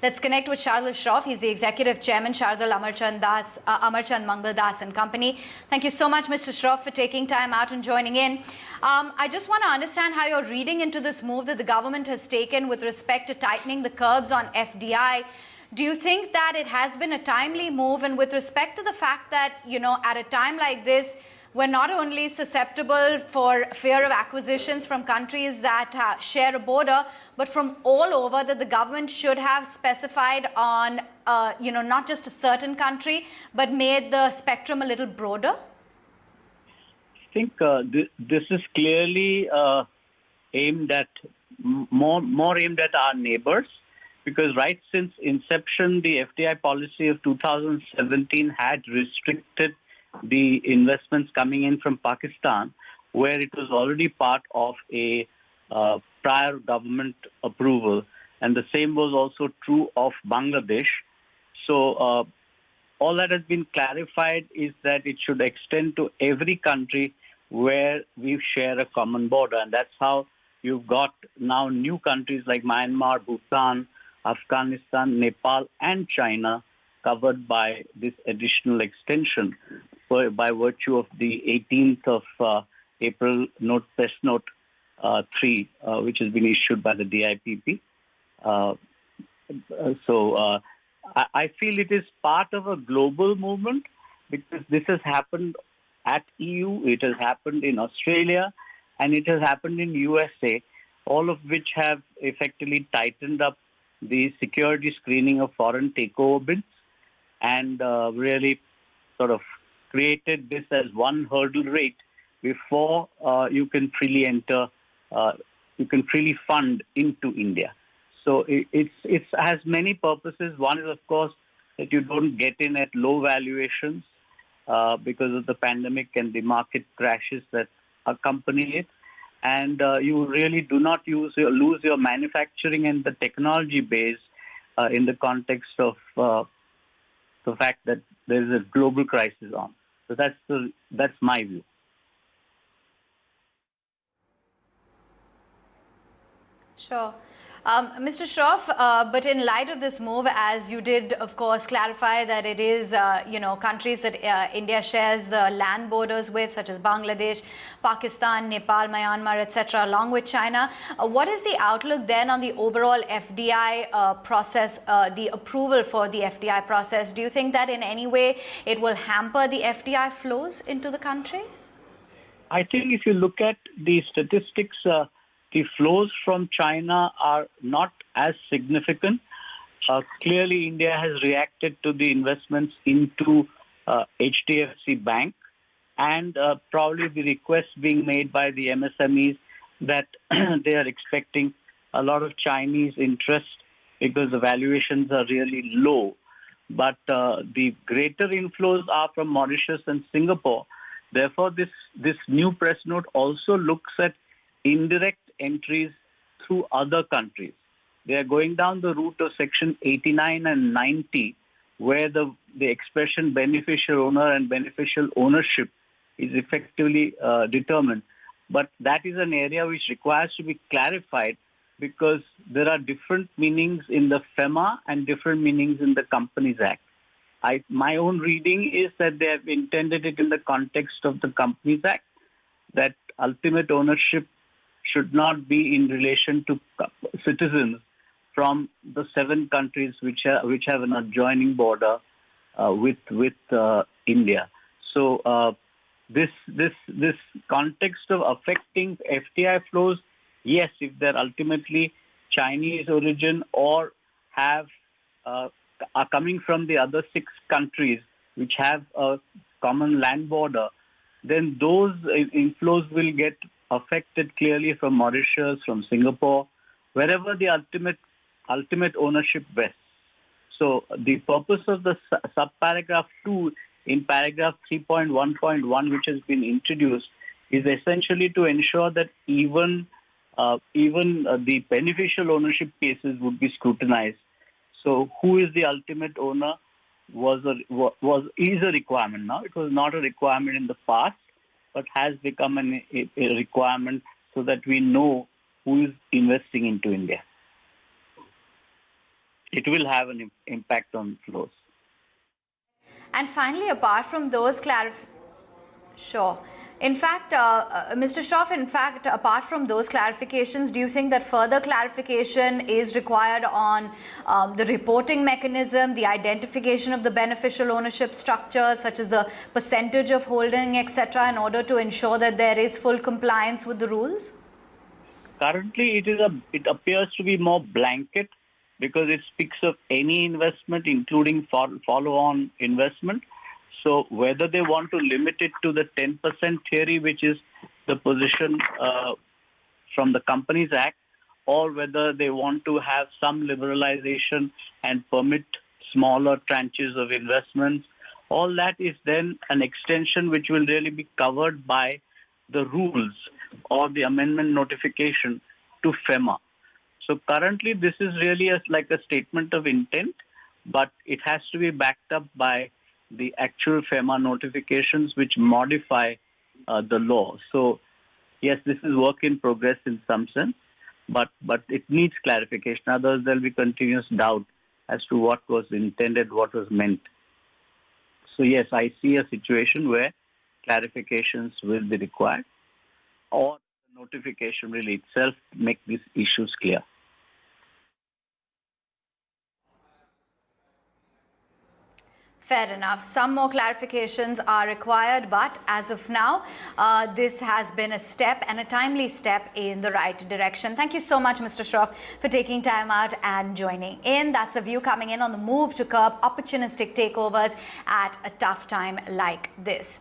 Let's connect with Shardul Shroff. He's the Executive Chairman, Shardul Amarchand Mangaldas and Company. Thank you so much, Mr. Shroff, for taking time out and joining in. I just want to understand how you're reading into this move that the government has taken with respect to tightening the curbs on FDI. Do you think that it has been a timely move? And with respect to the fact that, at a time like this, we're not only susceptible for fear of acquisitions from countries that share a border, but from all over, that the government should have specified on, not just a certain country, but made the spectrum a little broader? I think this is clearly aimed at more aimed at our neighbors. Because right since inception, the FDI policy of 2017 had restricted the investments coming in from Pakistan, where it was already part of a prior government approval. And the same was also true of Bangladesh. So all that has been clarified is that it should extend to every country where we share a common border. And that's how you've got now new countries like Myanmar, Bhutan, Afghanistan, Nepal, and China covered by this additional extension by virtue of the 18th of April Press Note 3, which has been issued by the DIPP. I feel it is part of a global movement because this has happened at EU, it has happened in Australia, and it has happened in USA, all of which have effectively tightened up the security screening of foreign takeover bids and really sort of created this as one hurdle rate before you can freely enter, you can freely fund into India. So it has many purposes. One is, of course, that you don't get in at low valuations because of the pandemic and the market crashes that accompany it. And you really do not lose your manufacturing and the technology base in the context of the fact that there is a global crisis on. So that's my view. Sure. Mr. Shroff, but in light of this move, as you did, of course, clarify that it is, countries that India shares the land borders with, such as Bangladesh, Pakistan, Nepal, Myanmar, etc., along with China. What is the outlook then on the overall FDI process, the approval for the FDI process? Do you think that in any way it will hamper the FDI flows into the country? I think if you look at the statistics, the flows from China are not as significant. Clearly, India has reacted to the investments into HDFC Bank and probably the request being made by the MSMEs that they are expecting a lot of Chinese interest because the valuations are really low. But the greater inflows are from Mauritius and Singapore. Therefore, this new press note also looks at indirect entries through other countries. They are going down the route of Section 89 and 90, where the expression beneficial owner and beneficial ownership is effectively determined. But that is an area which requires to be clarified because there are different meanings in the FEMA and different meanings in the Companies Act. My own reading is that they have intended it in the context of the Companies Act, that ultimate ownership should not be in relation to citizens from the 7 countries which have an adjoining border with India. So this context of affecting FDI flows, yes, if they're ultimately Chinese origin or are coming from the other 6 countries which have a common land border, then those inflows will get affected clearly from Mauritius, from Singapore, wherever the ultimate ownership vests. So the purpose of the subparagraph 2 in paragraph 3.1.1, which has been introduced, is essentially to ensure that even the beneficial ownership cases would be scrutinized. So who is the ultimate owner is a requirement now. It was not a requirement in the past, but has become a requirement so that we know who is investing into India. it will have an impact on flows. And finally, apart from those sure. In fact, Mr. Shroff, in fact, apart from those clarifications, do you think that further clarification is required on the reporting mechanism, the identification of the beneficial ownership structure, such as the percentage of holding, etc., in order to ensure that there is full compliance with the rules? Currently, it appears to be more blanket because it speaks of any investment, including follow-on investment. So whether they want to limit it to the 10% theory, which is the position from the Companies Act, or whether they want to have some liberalization and permit smaller tranches of investments, all that is then an extension which will really be covered by the rules or the amendment notification to FEMA. So currently this is really like a statement of intent, but it has to be backed up by the actual FEMA notifications which modify the law. So yes, this is work in progress in some sense, but it needs clarification. Otherwise, there will be continuous doubt as to what was intended, what was meant. So yes, I see a situation where clarifications will be required, or the notification will itself make these issues clear. Fair enough. Some more clarifications are required, but as of now, this has been a step and a timely step in the right direction. Thank you so much, Mr. Shroff, for taking time out and joining in. That's a view coming in on the move to curb opportunistic takeovers at a tough time like this.